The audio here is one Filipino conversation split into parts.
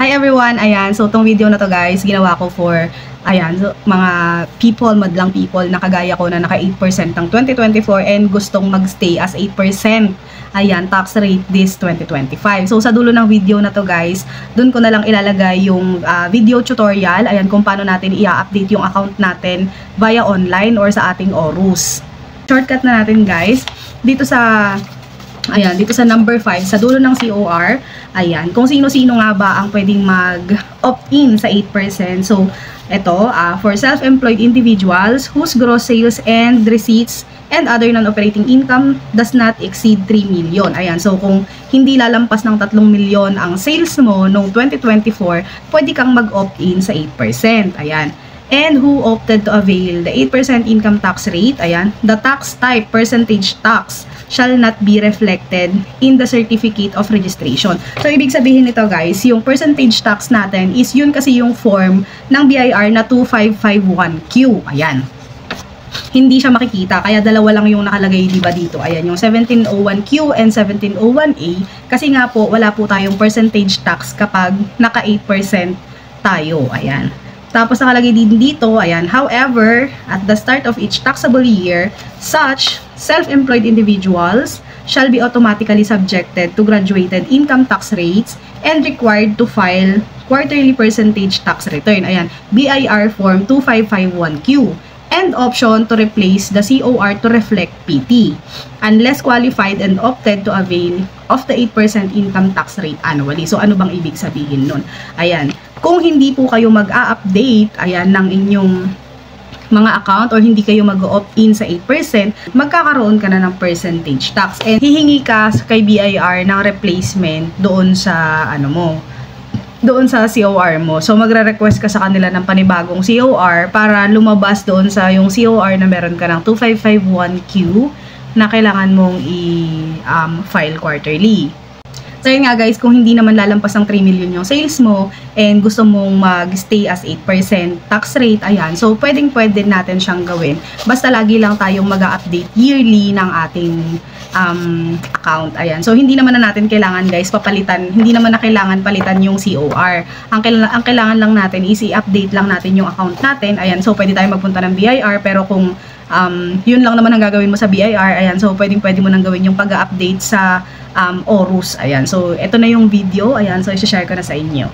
Hi everyone! Ayan, so tong video na to guys, ginawa ko for, ayan, so, mga people, madlang people na kagaya ko na naka 8% ng 2024 and gustong magstay as 8%. Ayan, tax rate this 2025. So sa dulo ng video na to guys, dun ko na lang ilalagay yung video tutorial, ayan, kung paano natin i-update yung account natin via online or sa ating ORUS. Shortcut na natin guys, dito sa number 5, sa dulo ng COR, ayan, kung sino-sino nga ba ang pwedeng mag-opt-in sa 8%. So, ito, for self-employed individuals whose gross sales and receipts and other non-operating income does not exceed 3 million. Ayan, so kung hindi lalampas ng 3 million ang sales mo noong 2024, pwede kang mag-opt-in sa 8%. Ayan. And who opted to avail the 8% income tax rate, ayan, the tax type percentage tax shall not be reflected in the certificate of registration. So, ibig sabihin nito guys, yung percentage tax natin is yun kasi yung form ng BIR na 2551Q. Ayan. Hindi siya makikita, kaya dalawa lang yung nakalagay diba dito. Ayan, yung 1701Q and 1701A. Kasi nga po, wala po tayong percentage tax kapag naka 8% tayo. Ayan. Tapos nakalagay din dito, ayan, however, at the start of each taxable year, such self-employed individuals shall be automatically subjected to graduated income tax rates and required to file quarterly percentage tax return. Ayan, BIR form 2551Q and option to replace the COR to reflect PT unless qualified and opted to avail of the 8% income tax rate annually. So, ano bang ibig sabihin nun? Ayan, kung hindi po kayo mag-a-update, ayan, ng inyong mga account or hindi kayo mag-opt-in sa 8%, magkakaroon ka na ng percentage tax. And hihingi ka kay BIR ng replacement doon sa, doon sa COR mo. So, magre-request ka sa kanila ng panibagong COR para lumabas doon sa yung COR na meron ka ng 2551Q na kailangan mong i-file quarterly. So, yun nga guys, kung hindi naman lalampas ng 3 million yung sales mo and gusto mong mag-stay as 8% tax rate, ayan, so pwedeng-pwede natin siyang gawin. Basta lagi lang tayong mag-update yearly ng ating account. Ayan, so hindi naman na natin kailangan guys papalitan, hindi naman na kailangan palitan yung COR. Ang kailangan lang natin is i-update lang natin yung account natin. Ayan, so pwede tayong magpunta ng BIR, pero kung yun lang naman ang gagawin mo sa BIR, ayan, so pwede mo nang gawin yung pag-update sa ORUS. Ayan, so ito na yung video. Ayan, so i-share ko na sa inyo.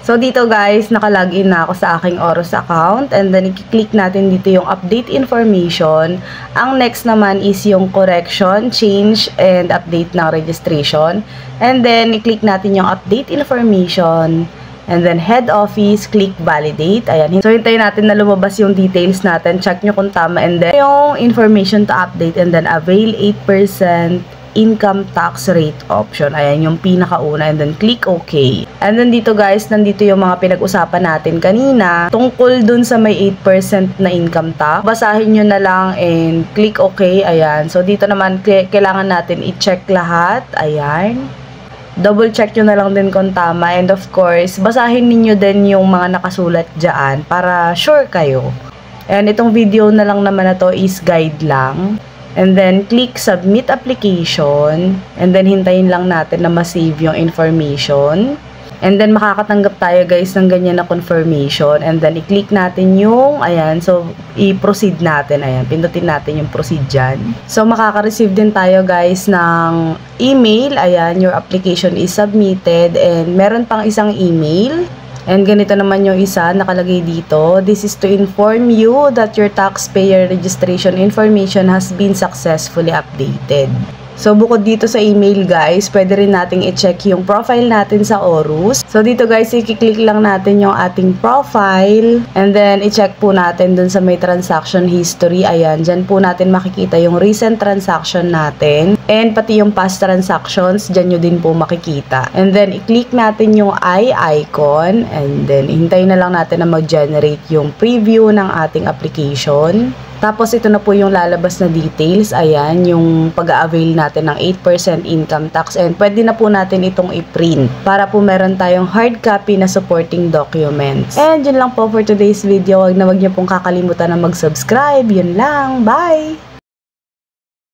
So dito guys, naka-login na ako sa aking ORUS account and then i-click natin dito yung update information. Ang next naman is yung correction, change, and update ng registration. And then i-click natin yung update information. And then head office, click validate. Ayan. So hintayin natin na lumabas yung details natin. Check nyo kung tama. And then yung information to update and then avail 8% income tax rate option. Ayan yung pinakauna. And then click OK. And then dito guys, nandito yung mga pinag-usapan natin kanina tungkol dun sa may 8% na income tax. Basahin nyo na lang and click OK. Ayan. So dito naman kailangan natin i-check lahat. Ayan. Double check nyo na lang din kung tama. And of course, basahin ninyo din yung mga nakasulat dyan para sure kayo. And itong video na lang naman na to is guide lang. And then, click submit application. And then, hintayin lang natin na ma-save yung information. And then, makakatanggap tayo guys ng ganyan na confirmation. And then, i-click natin yung, ayan, so, i-proceed natin. Ayan, pindutin natin yung proceed dyan. So, makaka-receive din tayo guys ng email. Ayan, your application is submitted. And meron pang isang email. And ganito naman yung isa, nakalagay dito. This is to inform you that your taxpayer registration information has been successfully updated. So, bukod dito sa email guys, pwede rin nating i-check yung profile natin sa ORUS. So, dito guys, i-click lang natin yung ating profile. And then, i-check po natin dun sa may transaction history. Ayan, dyan po natin makikita yung recent transaction natin. And pati yung past transactions, dyan nyo din po makikita. And then, i-click natin yung I icon. And then, hintayin na lang natin na mag-generate yung preview ng ating application. Tapos, ito na po yung lalabas na details. Ayan, yung pag-avail natin ng 8% income tax. And pwede na po natin itong i-print para po meron tayong hard copy na supporting documents. And yun lang po for today's video. Wag niyo pong kakalimutan na mag-subscribe. Yun lang. Bye!